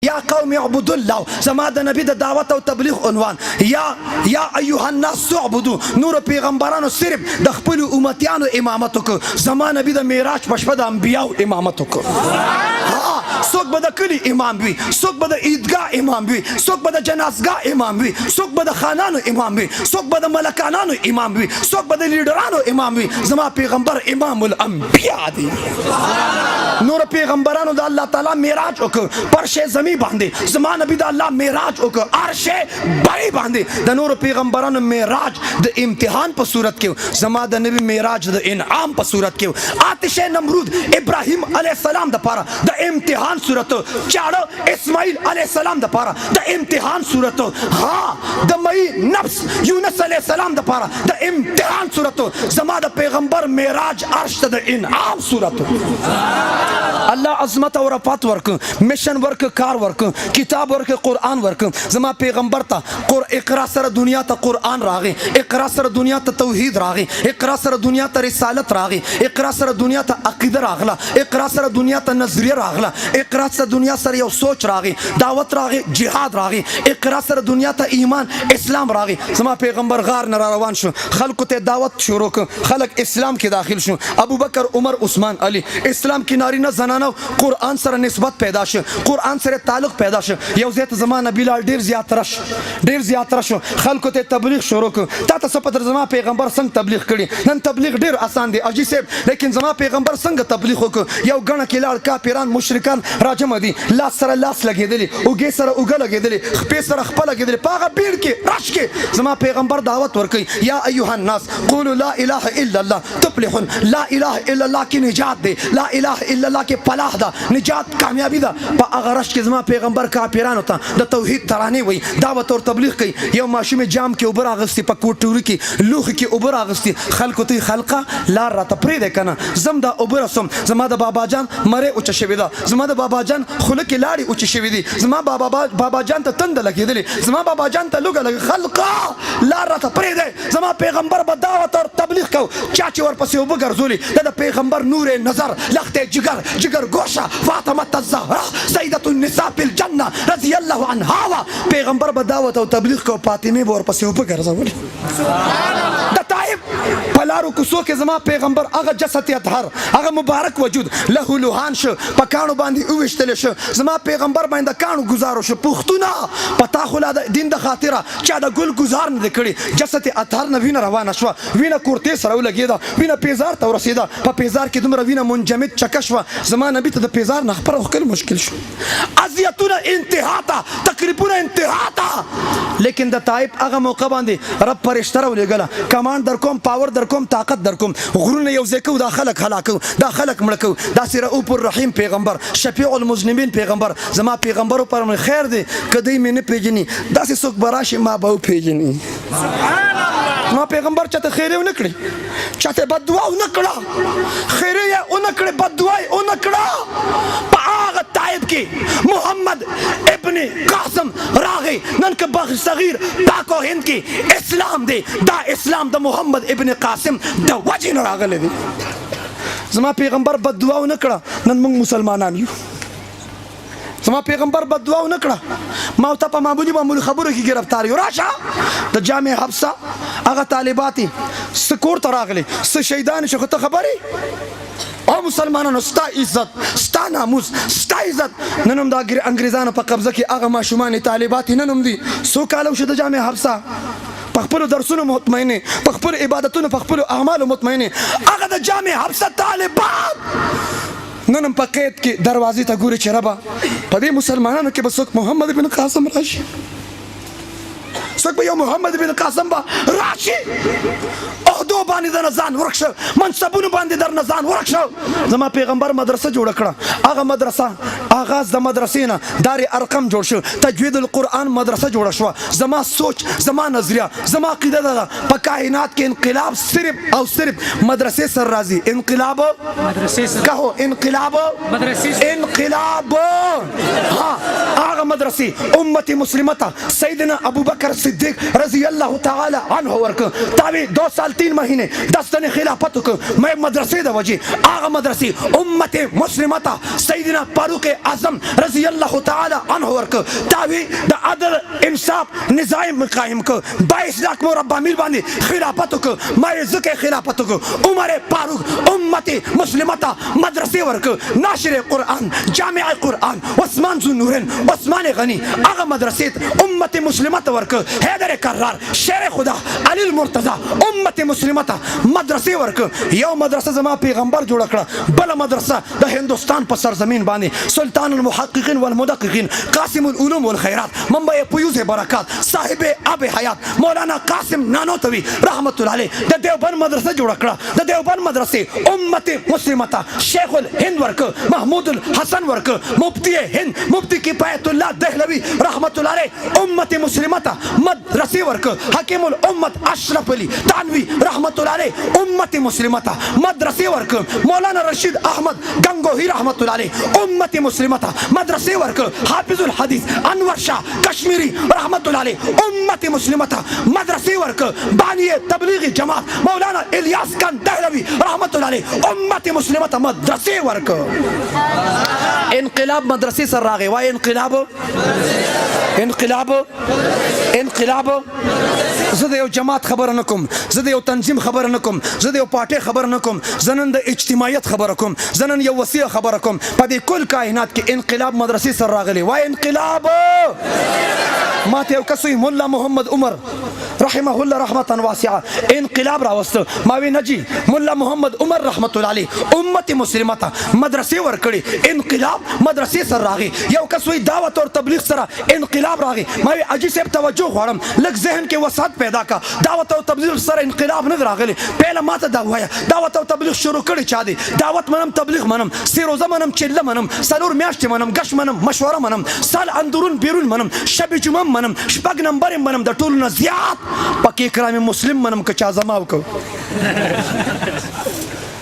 یا قوم اعبدوا الله زما د نبی د دعوت او تبلیغ عنوان یا ایها الناس اعبدوا نور پیغمبرانو صرف د خپل امتیانو امامت وکړه زما نبی د معراج په شپه د انبیاو امامت وکړه څوک به د کلي امام وي څوک به د عیدګاه امام وي څوک به د جنازګاه امام وي څوک به د خانانو امام وي څوک به د ملکانانو امام وي څوک به د لیډرانو امام وي زما پیغمبر امام الانبیاء دی نور پیغمبرانو د الله تعالی معراج وکړ پرش زمین باندې زما نبی د الله معراج وکړ عرش بری باندې د نور پیغمبرانو معراج د امتحان په صورت کې زما د نبی معراج د انعام په صورت کې آتش نمرود ابراهیم علیه السلام د پاره د امتحان صورت چاړه اسماعیل علیه السلام د پاره د امتحان صورت ها د مئی نفس یونس علیه السلام د پاره د امتحان صورت زما د پیغمبر معراج عرش ته د انعام صورت الله عظمت او رفعت ورک مشن ورک کار ورک کتاب ورک قرآن ورک زما پیغمبر ته اقرا سره دنیا ته قرآن راغی اقرا سره دنیا ته توحید راغی اقرا سره دنیا ته رسالت راغی اقرا سره دنیا ته عقیده راغله اقرا سره دنیا ته نظریه راغله اقرا سره دنیا سره یو سوچ راغی دعوت راغی جهاد راغی اقرا سره دنیا ته ایمان اسلام راغی زما پیغمبر غار نه روان شو خلکو ته دعوت شروع ک خلک اسلام کې داخل شو ابوبکر عمر عثمان علی اسلام کې نارینه زنانه قرآن سره نسبت پیدا شو قرآن سره تعلق پیدا شو یو ځای ته زما نبی لال ډیر زیات رش خلکو ته تبلیغ شروع ک تا ته په زما پیغمبر څنګه تبلیغ کړي نن تبلیغ ډیر آسان دی اجي صاحب لیکن زما پیغمبر څنګه تبلیغ وک یو غنه کې لاړ کافران مشرکان راجم دي لاس سره لاس لګیدلی اوګه سره اوګه لګیدلی خپې سره خپل لګیدلی پاغه بیړ کې رش کې زما پیغمبر دعوت ورکي یا ایها الناس قولوا لا اله الا الله تفلحون لا اله الا الله کې نجات دی لا اله الا الله کې فلاح ده نجات کامیابی ده په هغه رش کې زما پیغمبر کافرانو ته د توحید ترانه وي دعوت او تبلیغ کوي یو ماشوم جام کې اوبر اغستی په کوټوري کې لوخ کې اوبر اغستی خلکو ته خلقه لار را تپری ده کنه زم دا اوبر سم زما د بابا جان مره اوچ شوی ده زما د بابا جان خله کې لاړی اوچ شوی دي زما بابا جان ته تند لګیدلی زما بابا جان ته لګ خلقه لار را تپری ده زما پیغمبر به دعوت او تبلیغ کو چاچی ورپسې اوبر ګرځولي د پیغمبر نور نظر لخت جگر گوشا فاطمه الزهرا سیدة النساء فی الجنه رضی الله عنها پیغمبر به دعوت او تبلیغ کو فاطمه ورپسې اوبر ګرځولي د طائف پلارو کوسو کې زما پیغمبر هغه جسد اطهر هغه مبارک وجود له لوهان شو پکانو باندې اوښتل شو زما پیغمبر باندې کانو گزارو شو پښتونه پتا خلا د دین د خاطره چا د ګل گزار نه کړي جسد اطهر نه وینه روانه شو وینه کورته سره ولګیدا وینه پیزار ته ورسیدا په پیزار کې دومره وینه منجمد چکشوا زما نبی ته د پیزار نه خبره وکړ مشکل شو اذیتونه انتها ته تقریبا انتها ته لیکن د طائف هغه موقع باندې رب فرشتہ ولګلا کمانډ در کوم پاور در کوم طاقت در کوم غرونه یو ځکو دا خلک هلاکو دا خلک مړکو دا سره اوپر رحیم پیغمبر شفیع المذنبین پیغمبر زما پیغمبر پر من خیر دی کدی مې نه پیژني دا سې څوک براشي ما به پیژني ما پیغمبر چاته خیر نه کړی چاته بد دعا نه کړه خیر یې اون کړه بد دعا اون کړه په هغه طائف کې محمد ابن قاسم راغی نن که باغ صغیر پاکو هند کې اسلام دی دا اسلام د محمد ابن قاسم د وجه نه راغلی دی زما پیغمبر بد دعا نه کړه نن موږ مسلمانان یو زما پیغمبر بد دعا نه کړه ما ته په معمولی خبرو کې گرفتار یو راشه د جامع حبسه هغه طالباتي سکور ته راغلي س شهیدان شو ته خبري او مسلمانانو ستا عزت ستا ناموس ستا عزت ننم دا انګریزانو په قبضه کې هغه ماشومان طالبات ننم دي سو کالو شو د جامع حبسه په خپل درسونو مطمئنه په خپل عبادتونو په خپل اعمالو مطمئنه هغه د جامع حبسه طالبات ننم په قید کې دروازې ته ګوري چې ربا په دې مسلمانانو کې بس محمد بن قاسم راشي څوک به یو محمد بن قاسم با راشي عہدو باندې در نزان ورکشو منصبونو باندې در نزان ورکشو زما پیغمبر مدرسه جوړ کړه هغه مدرسه آغاز د مدرسې نه دار ارقم جوړ شو تجوید القرآن مدرسه جوړ شو زما سوچ زما نظریه زما عقیده ده په کائنات کې انقلاب صرف او صرف مدرسې سره راځي انقلاب مدرسې سره کهو انقلاب مدرسې انقلاب ها هغه مدرسې امت مسلمه ته سیدنا ابوبکر صدیق رضی الله تعالی عنه ورکړ. تاوی 2 سال 3 مهینه 10 دنې خلافت وکړ. مې مدرسې د وجې هغه مدرسې امت مسلمه ته سیدنا فاروق اعظم رضی الله تعالی عنه ورکړ. تاوی د عدل انصاف نظام قائم کړ. 22 لاکھ مربع میل باندې خلافت وکړ. مې ځکه خلافت وکړ. عمر فاروق امت مسلمه ته مدرسې ورکړ. ناشر قرآن، جامع قرآن، عثمان ذو نورین، عثمان غنی هغه مدرسې امت مسلمه ته ورکړ. حیدر کرار، شیر خدا، علی المرتضی امت مسلمه ته مدرسې ورکړ. یو مدرسه زما پیغمبر جوړ کړه، بل مدرسه د هندوستان په سرزمین باندې سلطان المحققین والمدققین قاسم العلوم والخیرات منبع فیوز برکات صاحب آب حیات مولانا قاسم نانوتوی رحمت الله علیه د دیوبند مدرسه جوړ کړه. د دیوبند مدرسې امت مسلمه ته شیخ الهند ورکړ، محمود الحسن ورکړ، مفتی هند مفتی کفایت الله دهلوی رحمت الله علیه امت مسلمه ته مدرسې ورکړ. حکیم الامت اشرف علی تنوی رحمت الله علیه امت مسلمه ته مدرسې ورکړ. مولانا رشید احمد گنگوہی رحمت الله علیه امت مسلمه ته مدرسې ورکړ. حافظ الحدیث انور شاه کشمیری رحمت الله علیه امت مسلمه ته مدرسې ورکړ. بانی تبلیغ جماعت مولانا الیاس خان دهلوی رحمت الله علیه امت مسلمه ته مدرسې ورکړ. انقلاب مدرسې سره راغی. وای انقلاب انقلاب انقلاب. زه د یو جماعت خبره نه کوم، زه د یو تنظیم خبره نه کوم، زه د یو پارټۍ خبره نه کوم، زه نن د اجتماعیت خبره کوم، زه نن یو وسیع خبره کوم. په دې کل کائنات کې انقلاب مدرسې سره راغلی. وای انقلاب. ما ته یو کس وی مولا محمد عمر رحمه الله رحمتا واسعه انقلاب راوسته. ما وی نجی مولا محمد عمر رحمت الله علیه امت مسلمه ته مدرسې ورکړي. انقلاب مدرسې سره راغی. یو کس وی دعوت او تبلیغ سره انقلاب راغی. ما وی اجي صاحب توجه غواړم، لږ ذهن کې وسعت پیدا کا. دعوت او تبلیغ سره انقلاب نه راغلی. پهله ماته دا وایا دعوت او تبلیغ شروع کړي چا دی؟ دعوت منم، تبلیغ منم، سیروزه منم، چله منم، سلور میاشتې منم، غش منم، مشوره منم، سال اندرون بیرون منم، شب جمعه منم، شپږ نمبر منم، د ټولو نه زیات پکې کرام مسلم منم که چا زما وکړو.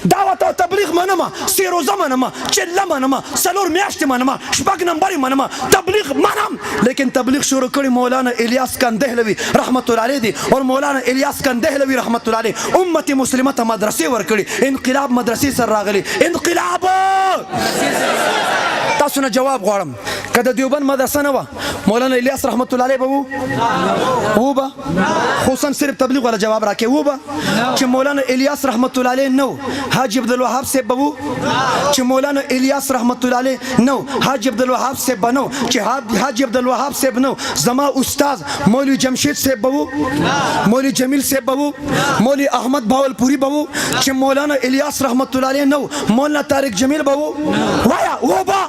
دعوت او تبلیغ منم، سیروزه منم، چله منم، سلور میاشتې منم، شپږ نمبر منم، تبلیغ منم. لیکن تبلیغ شروع کړي مولانا الیاس خان دهلوی رحمت الله علیه دی اور مولانا الیاس خان دهلوی رحمت الله علیه امت مسلمه ته مدرسې ورکړي. انقلاب مدرسې سره راغلی. انقلاب. تاسو نه جواب غواړم، که د دیوبند مدرسه نه وه مولانا الیاس رحمت الله علیه به وو به خصوصا صرف تبلیغ والا جواب راکې وو به چې مولانا الیاس رحمت الله علیه نو حاجی عبدالوهاب صاحب به وو چې مولانا الیاس رحمت الله علیه نو حاجی عبدالوهاب صاحب به نو چې حاجی عبدالوهاب صاحب نو زما استاد مولوی جمشید صاحب به وو، مولوی جمیل صاحب به وو، مولوی احمد باولپوری به وو چې مولانا الیاس رحمت الله علیه نو مولانا طارق جمیل به وو. وایا وو به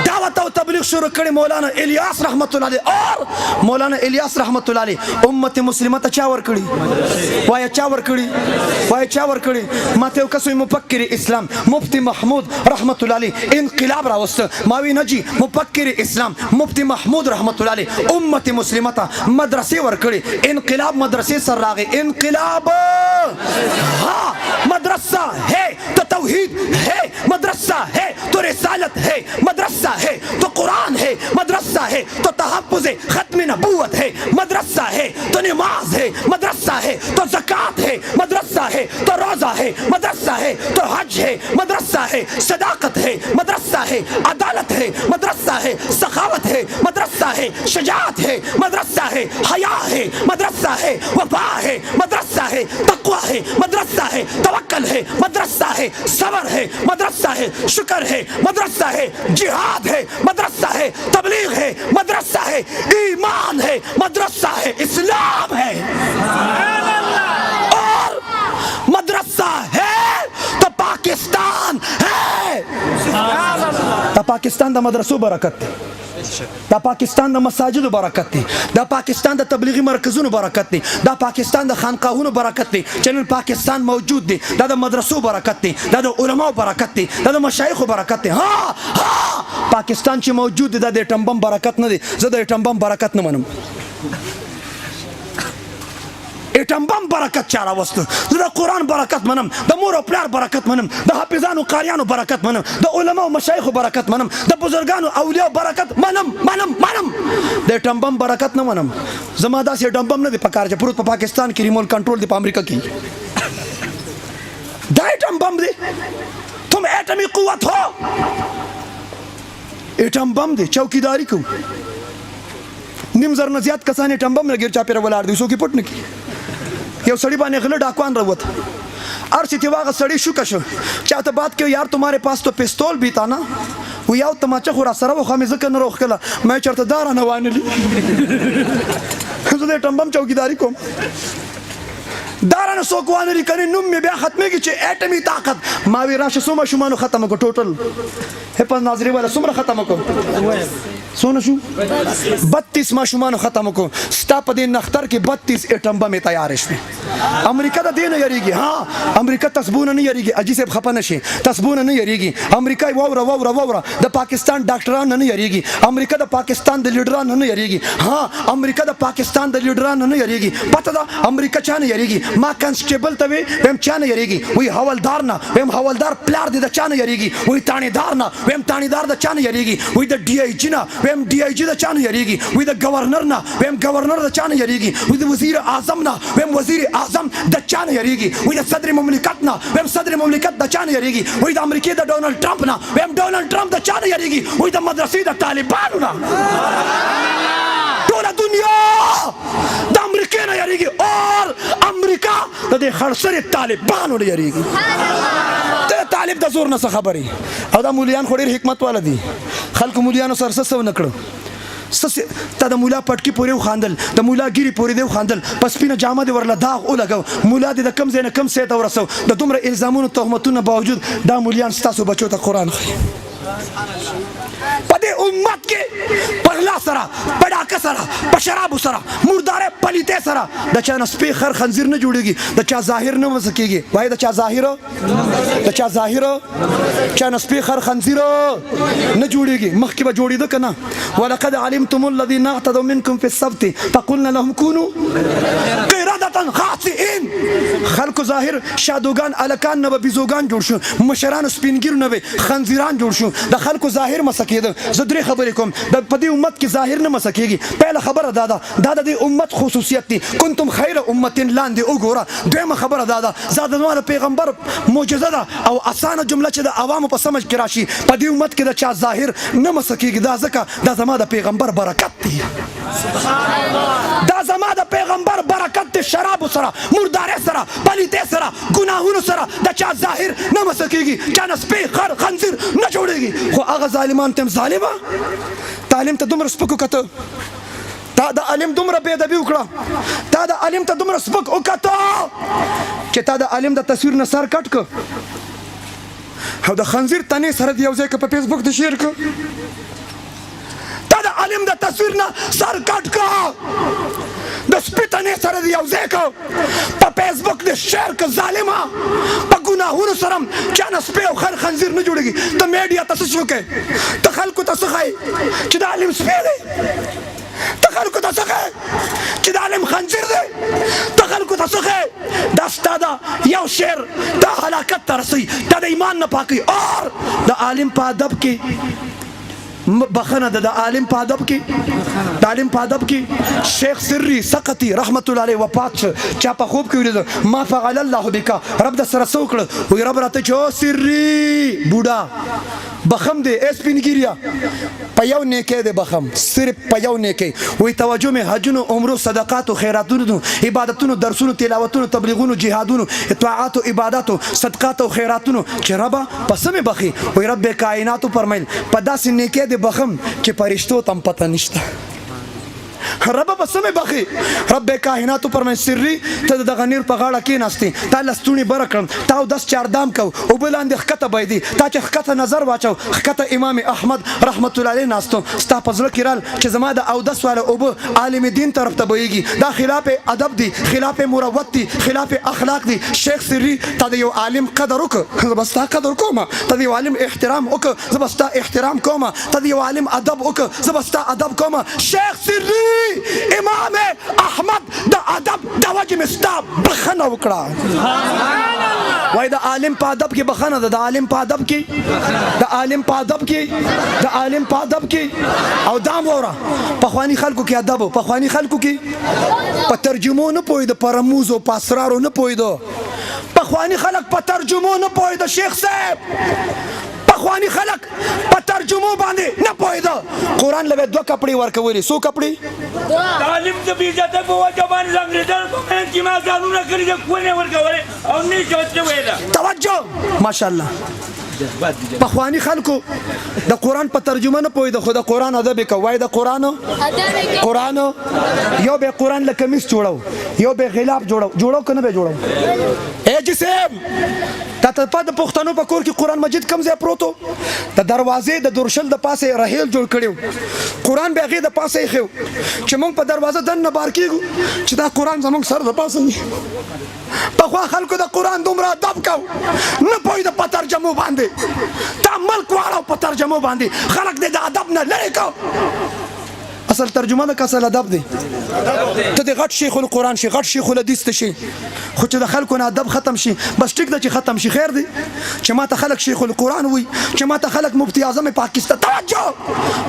دعوت او تبلیغ شروع کړي مولانا الیاس رحمت الله علیه اور مولانا الیاس رحمت الله علیه امت مسلمه ته چا ورکړي؟ وایا چا ورکړي؟ وایا چا ورکړي؟ ما ته یو کس وی مفکر اسلام مفتی محمود رحمت الله علیه انقلاب راوسته. ما وی نجی مفکر اسلام مفتی محمود رحمت الله علیه امت مسلمه ته مدرسې ورکړي. انقلاب مدرسې سره راغی. انقلاب. ها مدرسه ہے تو توحید ہے، مدرسہ ہے تو رسالت ہے، مدرسہ ہے تو قرآن ہے، مدرسہ ہے تو تحفظ ختم نبوت ہے، مدرسہ ہے تو نماز ہے، مدرسہ ہے تو زکوٰۃ ہے، مدرسہ ہے تو روزہ ہے، مدرسہ ہے تو حج ہے، مدرسہ ہے صداقت ہے، مدرسہ ہے عدالت ہے، مدرسہ ہے سخاوت ہے، مدرسہ ہے شجاعت ہے، مدرسہ ہے حیا ہے، مدرسہ ہے وفا ہے، مدرسہ ہے تقوی ہے، مدرسہ ہے توکل ہے، مدرسہ ہے صبر ہے، مدرسہ ہے شکر ہے، مدرسہ ہے جہاد ہے، مدرسہ ہے تبلیغ ہے، مدرسہ ہے ایمان ہے، مدرسہ ہے اسلام ہے. اور مدرسہ ہے تو پاکستان ہے. دا پاکستان دا مدرسو برکت دی، دا پاکستان د مساجدو برکت دی، دا پاکستان د تبلیغی مرکزونو برکت دی، دا پاکستان د خانقاهونو برکت دی چې نن پاکستان موجود دی، دا د مدرسو برکت دی، دا د علماو برکت دی، دا د مشایخو برکت دی. ها پاکستان چې موجود دی دا د ایټم بم برکت نه دی. زه د ایټم بم برکت نه منم. ایټم بم برکت چا راوسته؟ زه د قرآن برکت منم، د مور او پلار برکت منم، د حافظانو قاریانو برکت منم، د علماو مشایخو برکت منم، د بزرګانو اولیاء برکت منم منم منم. د اټم بم برکت نه منم زما داسې اټم بم نه دی پکار چې پروت په پاکستان کې ریموټ کنټرول دی په امریکا کې دا اټم بم دی تم ایٹمی قوت ہو اټم بم دی چوکیداری کو نیم زر نه زیات کسان اټم بم نه ګیر چا پیر ولاړ دی سو کې پټ نه کی یو سړی باندې غله ډاکوان راوت ارچ تی واغ سړی شو کشو چاته بات کې یار تمہارے پاس تو پستول بھی تھا نا و یو تماچه خو را سره و خو مې ځکه نه روخ کله مې چرته دار نه وانلی زه د اټم بم چوکیداری کوم دارانه څوک وانه کني نوم مې بیا ختمېږي چې اټمي طاقت ما وی راشه سومه شومانو ختم کو ټوټل هپاس ناظری والا څومره ختم کو سونه شو 32 ما شومانو ختم کو ستا په دې نختر کې 32 اټم بم تیار شوي امریکا د دې نه یریږي ها امریکا تسبونه نه یریږي اجي صاحب خپه نشي تسبونه نه یریږي امریکا ووره د پاکستان ډاکټرانو نه یریږي امریکا د پاکستان د لیډرانو نه یریږي ها امریکا د پاکستان د لیډرانو نه یریږي پته ده امریکا چا نه یریږي ما کانسټیبل ته ویم چا نه یریږي وی حوالدار نه ویم حوالدار پلار دې د چا نه یریږي وی تانیدار نه ویم تانیدار د چا نه یریږي وی د ډي آی جی نه ویم ډي آی جی د چا نه یریږي وی د گورنر نه ویم گورنر د چا نه یریږي وی د وزیر اعظم نه ویم وزیر اعظم د چا نه یریږي وی د صدر مملکت نه ویم صدر مملکت د چا نه یریږي وی د امریکای د ډونالد ټرمپ نه ویم ډونالد ټرمپ د چا نه یریږي وی د مدرسې د طالبانو نه ټول دنیا د امریکای نه یریږي اور امریکا د دې خړسري طالبانو نه یریږي ته طالب د زور نه څه خبري او دا مولیان خو ډېر حکمت والا دي خلکو مولیانو سره څه نه کړو تا د مولا پټکی پورې وخاندل د مولا ګیری پورې دی وخاندل پس سپینه جامه دې ورله داغ ولګو مولا دې د کم ځای نه کم ځای ته ورسو د دومره الزامونو تهمتونو باوجود دا مولیان ستاسو بچو ته قرآن ښیي په دې امت کې په غلا سره په ډاکه سره په شرابو سره مردارې پلیتې سره د چا نه سپی خر خنزیر نه جوړېږي د چا ظاهر نه وسه کېږي وایي د چا ظاهر چا نه سپی خر خنزیر نه جوړېږي مخکې به جوړېده که نه ولقد علمتم الذين اعتدوا منكم في السبت فقلنا لهم كونوا قردة خاسئين خلکو ظاهر شادوګان الکان نه به بیزوګان جوړ شو مشرانو سپینګیرو نه به خنزیران جوړ شو د خلکو ظاهر مسکېده زه درې خبرې کوم په دې امت کې ظاهر نه مسکېږي پهله خبره دا ده دا د دې امت خصوصیت دی کنتم خیر امت لاندې وګوره دویمه خبره دا ده زه د پیغمبر معجزه ده او اسانه جمله چې د عوامو په سمجھ کې راشي په دې امت کې د چا ظاهر نه مسکېږي دا ځکه دا زما د پیغمبر برکت دی دا زما د پیغمبر برکت دی شرابو سره مردارې سره پلیتې سره ګناهونو سره د چا ظاهر نه مسکېږي چا نه سپی خر خنزیر نه جوړېږي خو هغه ظالمان ته هم ظالمه تعلیم ته دومره سپک وکته تا د عالم دومره بې ادبي وکړه تا د عالم ته دومره سپک وکته چې تا د عالم د تصویر نه سر کټ که او د خنزیر تنې سره د یو ځای که په فیسبوک د شیر که تا د عالم د تصویر نه سر کټ که د سپي تنې سره د یو ځای که په فیسبوک د شیر که ظالمه په ګناهونو سره چا نه سپی او خر خنزیر نه جوړېږي ته میډیا ته څه شو کوې ته خلکو ته څه ښایي چې د عالم سپی دی ته خلکو ته څه ښایې چې د عالم خنزیر دی ته خلکو ته څه ښایې دا ستا د یو شعر دا هلاکت ته رسوي دا د ایمان نه پاکوي اور د عالم په ادب کې بخنه ده د عالم په ادب کې د عالم په ادب کې شیخ سری سقطي رحمت الله علیه وفات شو چا په خوب کې ولیدل ما فعل الله بک رب د سره څه وکړه وی رب راته چې او سری بوډا بخم دی اسپینګیریا په یو نیکه دی بخم صرف په یو نیکه وی توجه مې حجونو عمرو صدقاتو خیراتونو عبادتونو درسونو تلاوتونو تبلیغونو جهادونو طاعات او عبادتو صدقات او خیراتونو چې رب پس مې بخي وی رب کائنات فرمایل په داسې نیکه دی بخم چې پرشتو تم پته نشته رب بسمه بخي رب کائنات فرمای سری ته د غنیر په غاړه کې ناشتي تا لستونی برکم تا 10 4 دام کو او بلاند خطه بيدي تا چې خطه نظر واچو خطه امام احمد رحمت الله علیه ناستو ستا پزړه کېرال چې زما د او 10 والا او عالم دین طرف ته بيږي دا خلاف ادب دي خلاف مروت دي خلاف اخلاق دي شیخ سری تا د یو عالم قدر وک زبستا قدر کومه تا د یو عالم احترام وک زبستا احترام کومه تا د یو عالم ادب وک زبستا ادب کومه شیخ سری امام احمد د ادب د وجه مستا بخنه وکړه سبحان الله وای د عالم په ادب کې بخنه ده، د عالم په ادب کې، د عالم په ادب کې، د عالم په ادب کې. او دام وره پخوانی خلکو کې ادب، پخوانی خلکو کې په ترجمو نه پوهېده، په رموز او په اسرارو نه پوهېده. پخوانی خلک په ترجمو نه پوهېده شیخ صاحب، پخوانی خلک په ترجمو باندې نه پوهېده. قرآن له دوه کپړې ورکولې. څو کپړې؟ تعلیم د بېعزتۍ په وجه باندې د انګرېزانو په منځ کې ما ځانونه کړي دي، کونه ورکولې او نه یې چوت شوی ده. توجه ماشاءالله. پخوانی خلکو د قرآن په ترجمه نه پوهېده، خو د قرآن ادب یې کوه. وایي د قرآن یو به قرآن له کمیس جوړو، یو به غلاف جوړو که نه به جوړو؟ ای جی صاحب تا ته په د پښتنو په کور کې قرآن مجید کم ځای پروت و؟ د دروازې د درشل د پاسه رحیل جوړ کړی و، قرآن به هغې د پاسه ایښی و چې موږ په دروازه دننه بار کېږو چې دا قرآن زموږ سر د پاسه وي. پخوا خلکو د قرآن دومره ادب کو، نه پوهېده په ترجمو باندې. تا ملک واړو په ترجمو باندې، خلک دې د ادب نه لرې کو. اصل ترجمه ده که اصل ادب دی؟ ته د غټ شیخ القرآن شي، غټ شیخ الحدیث ته شي، خو چې د خلکو نه ادب ختم شي بس ټیک ده چې ختم شي، خیر دی. چې ما ته خلک شیخ القرآن وي، چې ما ته خلک مفتی اعظم پاکستان. توجه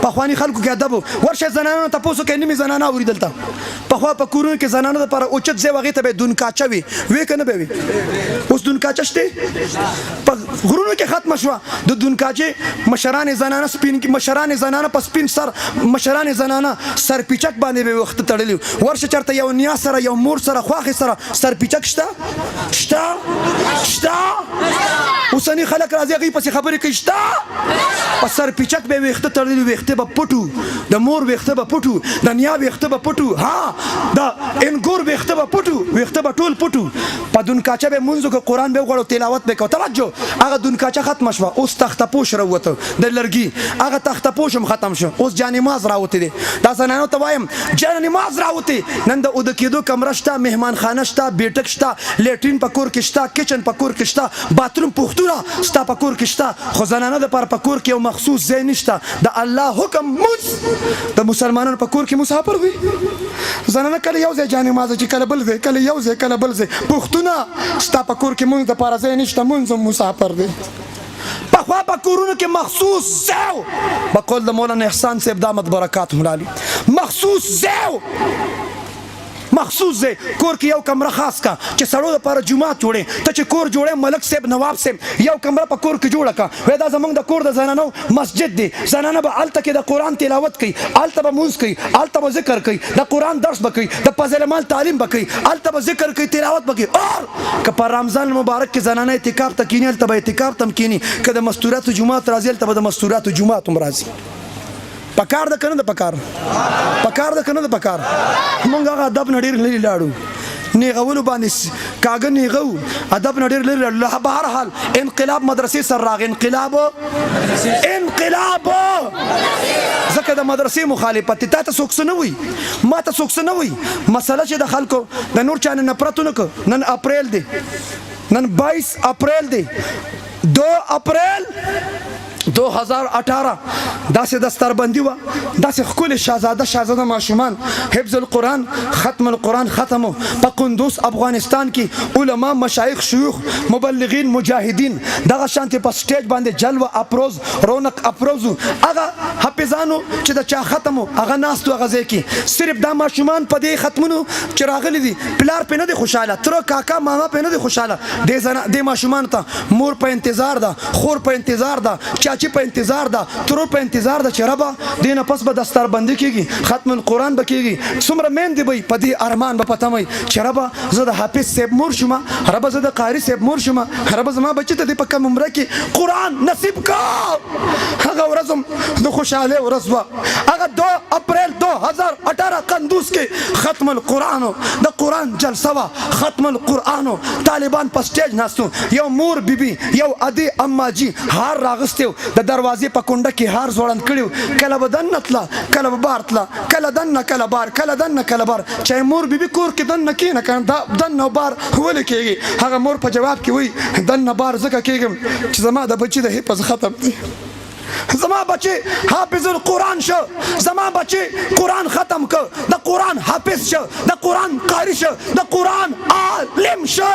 پخوانی خلکو کې ادب و. ورشه زنانو تپوس وکړئ، نیمې زنانه اوري دلته. پخوا په کورونو کې زنانو دپاره اوچت ځای و، هغې ته به یې دونکاچه وي که نه به وي؟ اوس دونکاچه شته؟ په غرونو کې ختمه شوه د دونکاچې. مشرانې زنانه مشرانې زنانه په سپین سر، مشرانې زنانه سر پیچک باندې به وخت تړلی. ورشه چېرته یو نیا سره، یو مور سره، خواښې سره سر پیچک شته؟ اوسني خلک راځي هغوی پسې خبرې کوي شته؟ په سر پیچک به یې ویښته تړلي، ویښته به پټو، د مور ویښته به پټو، د نیا ویښته به پټو، ها د انګور ویښته به پټو، ویښته به ټول پټو. په دونکاچه به مونځ وکړو، قرآن به وغواړو، تلاوت به کوو. توجه هغه دونکاچه ختمه شوه، اوس تختپوش راووته د لرګي، هغه تختپوش هم ختم شو، اوس جانماز راوتی دی. دا زنانو ته وایم جانماز راوتی. نن د اوده کېدو کمره شته، مهمان خانه شته، بیټک شته، لیټرین په کور کې شته، کچن په کور کې شته، باتروم پوښتونه ستا په کور کې شته، خو زنانه دپاره په کور کې یو مخصوص ځای نشته. د الله حکم مونځ د مسلمانانو په کور کې مسافر وي. زنانه کله یو ځای جانماز چې کله بل ځای، کله یو ځای کله بل ځای. پوښتونه ستا په کور کې مونځ دپاره ځای نشته، مونځ هم مسافر دی. پخوا په کورونو کې مخصوص ځای و، په قول د مولانا احسان صاحب دامت برکاتهم العالی، مخصوص ځای و، مخصوص ځای. کور کې یو کمره خاص کا چې سړو دپاره جومات جوړې. ته چې کور جوړې ملک صاحب، نواب صاحب، یو کمره په کور کې جوړه کا. وایي دا زموږ د کور د زنانو مسجد دی، زنانه به هلته کې د قرآن تلاوت کوي، هلته به مونځ کوي، هلته به ذکر کوي، د قرآن درس به کوي، د فضل مال تعلیم به کوي، هلته به ذکر کوي، تلاوت به کوي. اور که په رمضان مبارک کې زنانه اعتکاف ته کیني، هلته به اعتکاف ته هم کیني. که د مستوراتو جومات راځي، هلته به د مستوراتو جومات هم راځي. پکار ده که نه ده پکار؟ پکار ده که نه ده پکار؟ مونږ هغه ادب نه ډېر لرې لاړو، نیغولو باندې کاږه نیغه وو، ادب نه ډېر لرې لاړو. په هر حال انقلاب مدرسې سره راغی، انقلاب ځکه د مدرسې مخالفت دی. تا ته څوک څه نه وایي، ما ته څوک څه نه وایي. مسله چې د خلکو د نور چا نه نفرت ونه کړو. نن اپریل دی، نن 22 اپریل دی، 2 اپریل 2018 داسې دستربندي وه، داسې ښکلې شهزاده ماشومان حفظ القرآن ختم القرآن ختمو په قندوز افغانستان کې. علما، مشایخ، شیوخ، مبلغین، مجاهدین دغه شانتې په سټیج باندې جلوه افروز، رونق افروز. هغه حافظانو چې د چا ختمو هغه ناست و هغه ځای کې. صرف دا ماشومان په دې ختمونو چې راغلي دي، پلار پې نه دی خوشحاله، تره کاکا ماما پې نه دی خوشحاله. دې ماشومانو ته مور په انتظار ده، خور په انتظار ده، چاچی په انتظار ده، ترور په انتظار ده چې ربه دې نه پس به دستربندي کېږي، ختم القرآن به کېږي. څومره میندې به په دې ارمان به په تمه چې ربه زه د حافظ صاحب مور شومه، ربه زه د قاري صاحب مور شومه، ربه زما بچي ته دې په کم عمره کې قرآن نصیب کا. هغه ورځ هم د خوشحالۍ ورځ وه، هغه 2 اپریل 2018 قندوز کې ختم القرآن، د قرآن جلسه وه، ختم القرآن. طالبان په سټیج ناستو، یو مور بیبي، یو ادي اماجي هار راغستی و، د دروازې په کونډه کې هار ځوړند کړي و. کله به دننه تله، کله به بار تله، کله دننه کله بار، کله دننه کله بار. چې مور بیبي کور کې دننه کښېنه که دا دننه بار ولې کېږي؟ هغه مور په جواب کې وایي دننه بار ځکه کېږم چې زما د بچي د حفظ ختم دی، زما بچی حافظ القرآن شو، زما بچی قرآن ختم که، د قرآن حافظ شو، د قرآن قاری شو، د قرآن عالم شو.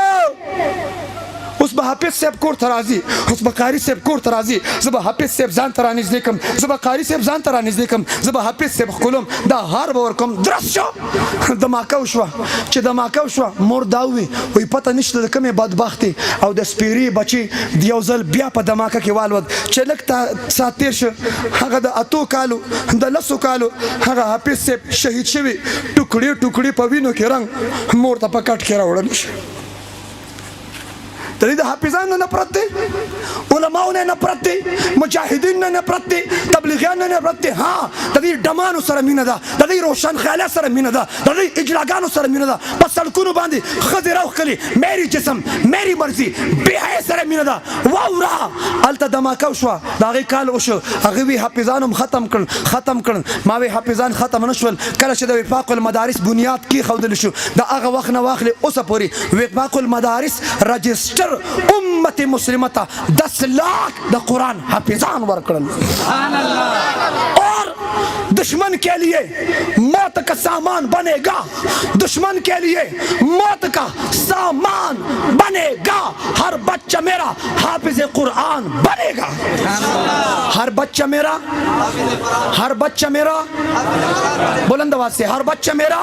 اوس به حافظ صاحب کور ته راځي، اوس به قاري صاحب کور ته راځي، زه به حافظ صاحب ځان ته رانږدې کړم، زه به قاري صاحب ځان ته رانږدې کړم، زه به حافظ صاحب ښکلوم، دا هار به ورکوم. درست شو دماکه وشوه. چې دماکه وشوه مور دا وی پته نشته د کومې بدبختي او د سپیرې بچي د یو ځل بیا په دماکه کې والود. چې لږ ساعت تېر شه هغه د 8 کالو د 10 کالو هغه حافظ صاحب شهید شوي، ټوکړې ټوکړې په وینو کې رنګ مور ته په کټ کې راوړل شي. د دې د حافظانو نه نفرت دی، علماو نه نفرت دی، مجاهدین نه نفرت دی، تبلیغیان نه نفرت دی. ها د دې ډمانو سره مینه ده، د دې روشن خیاله سره مینه ده، د دې اجلاګانو سره مینه ده. په سړکونو باندې ښځې راوښکلي میری جسم میری مرضي بې حیا سره مینه ده. واوره هلته دماکه وشوه، د هغې کال وشو، هغې وی حافظان هم ختم کړل. ما وی حافظان ختم نه شول کله چې د وفاق المدارس بنیاد کېښودل شو. د هغه وخت نه واخلې اوسه پورې وفاق المدارس رجسټر امت مسلمه ته 10 लाख د قرآن حافظان ورکړل. اور दुश्मन के लिए मौत का सामान बनेगा, दुश्मन के लिए मौत का सामान बनेगा. हर बच्चा मेरा हाफिज कुरान बनेगा. हर बच्चा मेरा बुलंद आवाज से हर बच्चा मेरा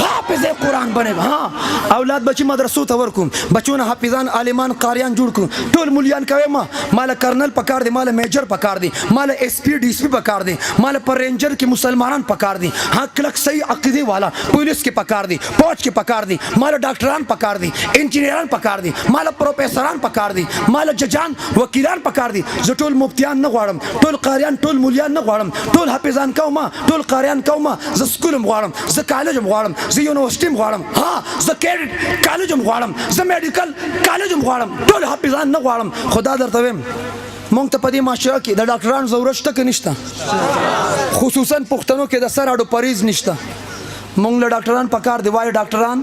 हाफिज कुरान बनेगा. हाँ اولاد بچی مدرسو ته ورکوم، بچونه حافظان عالمان قاریان جوړ کړو. ټول مولیان کوي مال کرنل پکار دی، مال میجر پکار دی، مال ایس پی ڈی سی پکار دی، مال پر رینجر کې مسلمانان پکار دي. ها کلک صحیح عقیده والا پولیس کې پکار دي، فوج کې پکار دي، مال ډاکټران پکار دي، انجینران پکار دي، مال پروفیسوران پکار دي، مال ججان وکیلان پکار دي. زه ټول مفتیان نه غواړم، ټول قاریان ټول مولیان نه غواړم، ټول حافظان کومه، ټول قاریان کومه. زه سکول غواړم، زه کالج غواړم، زه یونیورسيټي غواړم، ها زه کالج غواړم، زه میډیکل کالج غواړم، ټول حافظان نه غواړم. خدا درته وایم مونږ ته په دې معاشره کې د ډاکټرانو ضرورت شته که نشته؟ خصوصا پښتنو کې د سر اډو پریز نشته. مونږ له ډاکټران پکار دی. وایي ډاکټران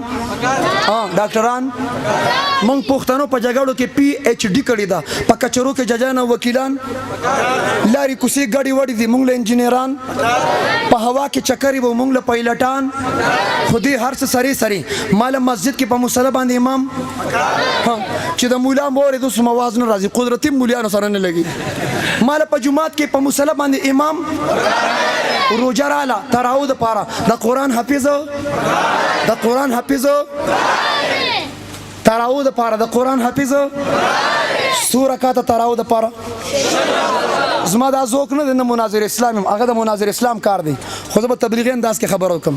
مونږ پښتنو په جګړو کې پی ایچ ډي کړې ده، په کچرو کې ججان او وکیلان، لارې کوڅې ګډې وډې دي. مونږ له انجینران، په هوا کې چکرې به مونږ له پایلټان، خو دې هر څه سرې سرې. ماله مسجد کې په مصلی باندې امام چې د مولا مورې دوس مواز نه راځي، قدرتي مولیانو سره نه لګي. ماله په جومات کې په مصلی باندې امام روجه راله تراو د پاره د قرآن حافظ تراو د پاره د قرآن حافظ څو رکعاته تراو د پاره. زما دا ذوق نه دی نه مناظر اسلام یم، هغه د مناظر اسلام کار دی. خو زه به تبلیغي انداز کې خبر وکړم.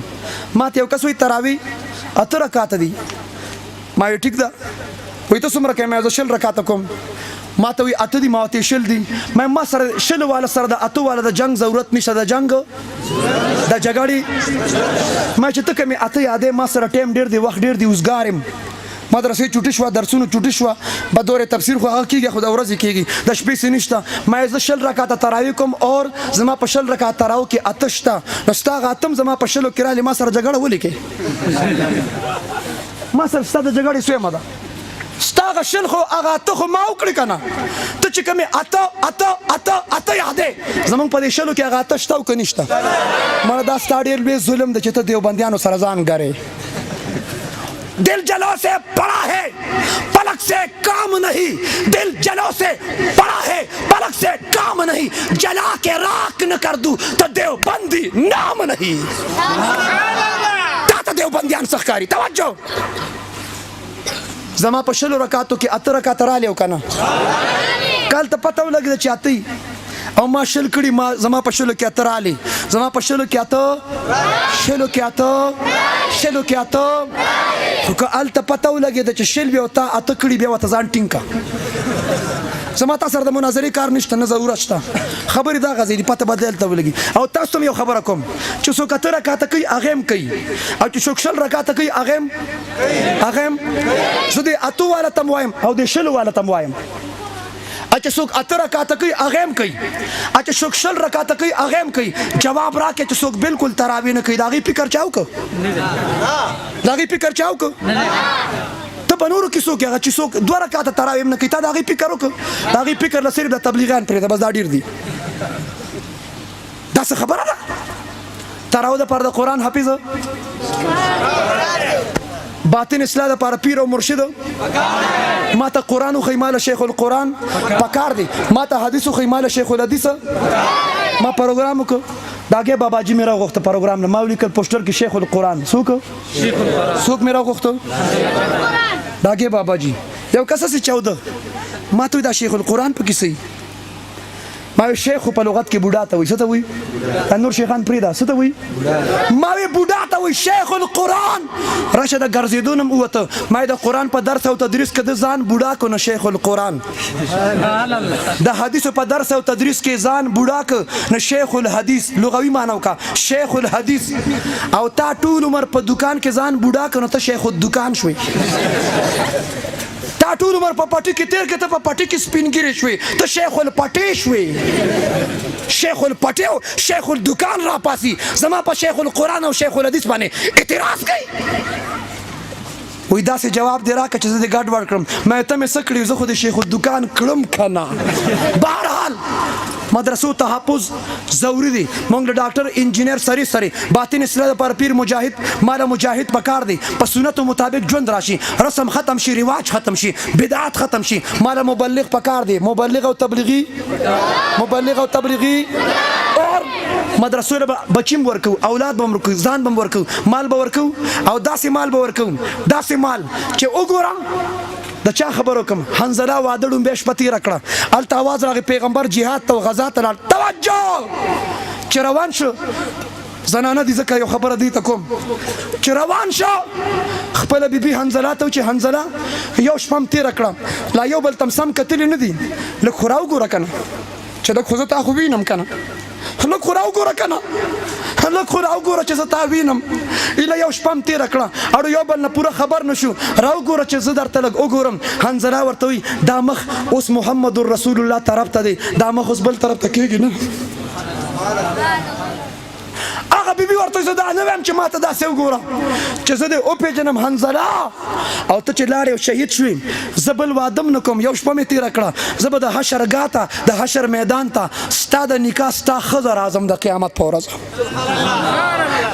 ما ته یو کس وایي تراوی 8 رکعاته دي. ما وایي ټیک ده، وایي ته څومره کوې؟ زه 20 رکعاته کوم. ما ته وایي 8 دي، ما ته 20 دي. ما سره 20 والا سره د 8 والا د جنگ ضرورت نشته، د جنگ د جګړې. ما چې ته کومې 8 یادې، ما سره ټایم ډېر دی، وخت ډېر دی، اوسګار یم. مدرسې چوټي شوه، درسونو چوټي شوه، به دورې تفسیر خو هغه کېږي، خو د ورځې کېږي، د شپې څه نشته. ما زه 20 رکعاته تراویح کوم، اور زما په 20 رکعاته تراویح کې 8 شته. نو ستا هغه 8 زما په 20 کې راغلي، ما سره جګړه ولیکې. ما سره ستا د جګړې سویمه ده، ستا هغه 20 خو هغه 8 خو ما وکړې که نه. ته چې کومې 8 یادې، زمونږ په دې 20 کې هغه 8 شته او که نشته. مړه دا ستا ډېر لوی ظلم دی چې ته دیوبندیانو سره ځان ګرې. दिल जलो से बड़ा है पलक से काम नहीं, दिल जलो से बड़ा है पलक से काम नहीं, जला के राख न कर दूं तो देवबंदी नाम नहीं. تا देवबंदियान सखकारी توجه. زما په 20 رکعاتو کې 8 رکعات رالیو کنه، کال ته پته ولګېده چې 8 او ما 20 کړي. ما زما په 20 کې 8 رالی، زما په 20 کې 8 خو که هلته پته ولګېده چې 20 بیا ورته 8 کړي، بیا ورته ځان ټینګ که. زما تا سره د مناظرې کار نشته، نه ضرورت شته. خبرې دا غځې دي، پته به دلته ولګي. او تاسو ته یو خبره کوم چې څوک 8 رکعاته کوي هغه هم کوي، او چې څوک 20 رکعاته کوي هغه هم. زه د 8 والا ته م وایم او د 20 والا ته م وایم. چې څوک 8 رکعاته کوي هغه هم کوي، چې څوک 20 رکعاته کوي هغه هم کوي. جواب راکړه چې څوک بالکل تراویح نه کوي، د هغې فکر چا وکړه؟ ته په نورو کې څوک هغه چې څوک 2 رکعاته تراویح نه کوي، تا د هغې فکر وکړه؟ د هغې فکر له صرف د تبلیغیان پرېږده، بس دا ډېر دي. دا څه خبره ده؟ تراویح دپاره د قرآن حافظ باطن اصلاح لپاره پیر او مرشد ما ته قرآن وښیي ماله شیخ القرآن پکار دی ما ته حدیث وښیي ماله شیخ الحدیث ما پروګرام وکړ داګه باباجي مې راغوښته پروګرام نه ما ولیکل پوسټر کې شیخ القرآن څوک مې راغوښته داګه باباجي یو کس سي 14 ما ته دا شیخ القرآن په کیسه ما شیخ په لغت کې بوډا ته وایي څه ته وایي نور شیخان پریدا څه ته وایي ما بوډا ته وایي شیخ القرآن راشه د ګرځېدو نه ووته ما د قرآن په درس او تدریس کې د ځان بوډا کو نه شیخ القرآن د حدیثو په درس او تدریس کې ځان بوډا کو نه شیخ الحدیث لغوي معنی وکا شیخ الحدیث او تا ټول عمر په دکان کې ځان بوډا کو نه ته شیخ الدکان شوي تا ټول عمر په پټي کې تیر کې ته په پټي کې سپینګری شوي ته شیخ الپټي شوي شیخ الپټي او شیخ الدکان را پاسي زما په شیخ القرآن او شیخ الحدیث باندې اعتراض کوي وای داسې جواب دی راکړه چې زه دې ګډ وډ کړم ما ته مې څه کړي زه خو د شیخ الدکان کړم که نه بهرحال مدرسو تحفظ ضروری دی مونږ د ډاکټر انجینر سری باطن اصلاح لپاره پیر مجاهد مالا مجاهد پکار دی په سنتو مطابق ژوند راشي رسم ختم شي رواج ختم شي بدعت ختم شي مالا مبلغ پکار دی مبلغ او تبلیغی اور مدرسو له بچیم ورکو اولاد بم ورکو ځان بم ورکو مال به ورکو او داسې مال به ورکو داسې مال چې وګورم د چا خبرو کوم حنظله واده ډومبې شپه تېره کړه هلته اواز راغی پیغمبر جهاد ته غزا ته لاړ توجه چې روان شو زنانه دي ځکه یو خبره دی ته کوم چې روان شو خپله بیبي حنظله ته چې حنظله یو شپه هم تېره کړه لا یو بل تم سم کتلي نه دي لږ خو راوګوره که نه چې لږ خو زه تا خو وینم که نه لږ خو راوګوره که نه لږ خو راوګوره چې زه تا وینم ایله یو شپه هم تېره کړه اړو یو بل نه پوره خبر نه شو راوګوره چې زه درته لږ وګورم حنظله ورته وایي دا مخ اوس محمد رسول الله طرف ته دی دا مخ اوس بل طرف ته کېږي نه هغه بیبي ورته زه دا نه وایم چې ما ته داسې وګوره چې زه دې وپېژنم حنظله او ته چې لاړې او شهید شوې زه بل واده م نه کوم یو شپه مې تېره کړه زه به د حشرګاه ته د حشر میدان ته ستا د نکاح ستا ښځه راځم د قیامت په ورځ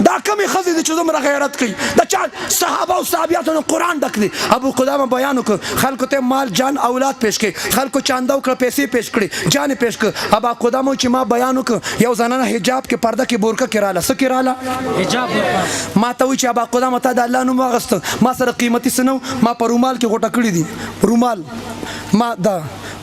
دا کمې ښځې دي چې دومره غیرت کوي د چا صحابه او صحابیاتو نه قرآن ډک دی ابو قدامه بیان وکړ خلکو ته مال جان اولاد پیش کړي خلکو چانده وکړه پیسې پیش کړي جان پیش کړ ابا قدامه چې ما بیان وکړ یو زنانه حجاب کې پرده کې بورکه کې راله څه کې راله حجاب ما ته وایي چې ابا قدامه تا د الله نوم واغسته ما سره قیمتي څه نه ما په رومال کې غوټه کړي دي رومال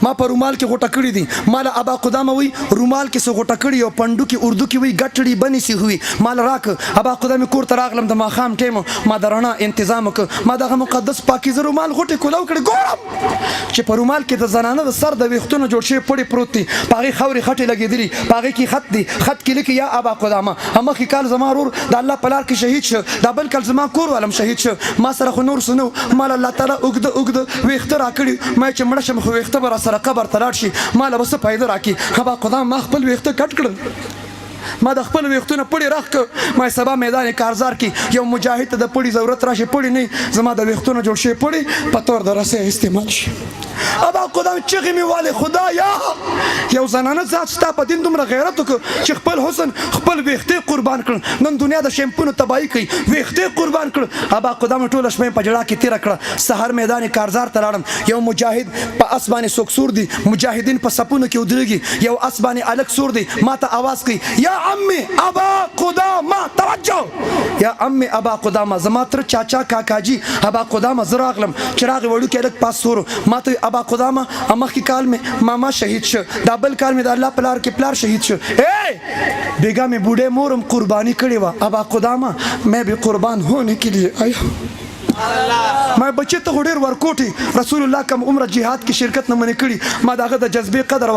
ما په رومال کې غوټه کړي دي مال ابا قدامه وی رومال کې څه غوټه کړي او پندو کې اردو کې وی ګټړي بني سي ہوئی مال راک ابا قدامه کور ته راغلم د ماخام ټیم ما درانه تنظیم وک ما دغه مقدس پاکیزه رومال غوټه کولاو کړي ګورم چې په رومال کې د زنانه د سر د ویختونو جوړ شوی پړي پروت دي پاغي خوري خټي لګېدلي پاغي کې خط دي خط کې لیکي یا ابا قدامه هم کې کال زما ورور د الله په لار کې شهید شو دا بل کال زما کور ولم شهید شو ما سره خو نور سنو مال الله تعالی اوګد ویخته را کړی ما چې مړ شم خو ویخته بر سره قبر ته لاړ شي مال به څه پیدا راکړي ابا قدامه ما خپل ویخته کټ کړل ما د خپل ویختونه پړي راخ ک ما سبا میدان کارزار کې یو مجاهد ته د پړي ضرورت راشي پړي نه زما د ویختونه جوړ شي پړي په تور درسه استعمال شي ابا قدامه چغې مې والي خدایا یو زنانه ذات ستا په دین دومره غیرت وکړ چې خپل حسن خپل ویختې قربان کړ نن دنیا د شیمپونو تباهي کوي ویختې قربان کړ ابا قدامه ټوله شپه په جړا کې تېره کړه سحر میدان کارزار ته لاړم یو مجاهد په اسمانه سوکسور دي مجاهدین په سپونو کې ودرېږي یو اسمانه الک سور دي ماته आवाज کوي یا امي ابا قدامه توجه یا امي ابا قدامه زما تر چاچا کاکاجي ابا قدامه زراغلم چراغ وړو کې الک پاس سور ماته ابا قدامه امخ کی کال میں ماما شهید شو دا بل کال میں د الله پلار کې پلار شهید شو اے بیگا میں بوڑھے مورم قربانی کړي وا ابا قدامه میں بھی قربان ہونے کے لیے آیا ما بچی ته ډېر ورکوټي رسول الله کوم عمره جهاد کې شرکت نه منې کړي ما دغه د جذبې قدر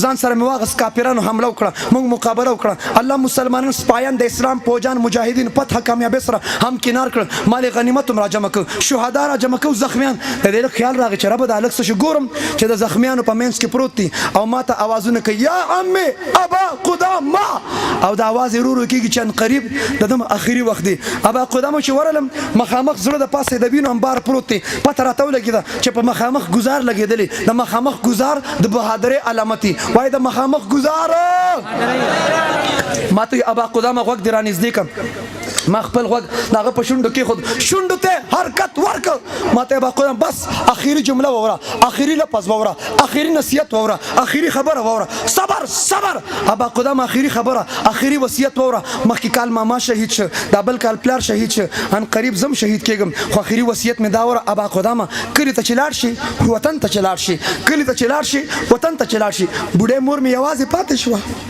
ځان سره مې واغس کافرانو حمله وکړه موږ مقابله وکړه الله مسلمانان سپایان د اسلام فوجان مجاهدین فتح کامیابی سره هم کنار کړ مال غنیمت هم را جمع کړ شهدا را جمع کړ زخمیان د دې خیال راغی چې رب د الک څه ګورم چې د زخمیانو په منځ کې پروت دي او ماته आवाजونه کوي یا امي ابا قدامه او د आवाज ورو کېږي چې قریب د دم اخري وخت دی ابا قدامه چې ورلم مخامخ زړه د پاسه د وینو انبار پروت دی پته راته ولګېده چې په مخامخ گزار لګېدلی د مخامخ گزار د بهادرۍ علامتي وای د مخامخ گزار ما ته ابا قدامه غوږ دې رانږدې کړم ما خپل غوږ دغه په شونډو کې خود شونډو ته حرکت ورکړ ما ته به قدم بس اخیری جمله ووره اخیری لفظ ووره اخیری نصیحت ووره اخیری خبره ووره صبر صبر ابا قدم اخیری خبره اخیری وصیت ووره مخکې کال ماما شهید شو دا بل کال پلار شهید شو ان قریب زم شهید کېږم خو اخیری وصیت مې دا ووره ابا قدم کلی ته چې لاړ شي وطن ته چې لاړ شي کلی ته چې لاړ شي وطن ته چې لاړ شي بوډۍ مور مې یوازې پاتې شوه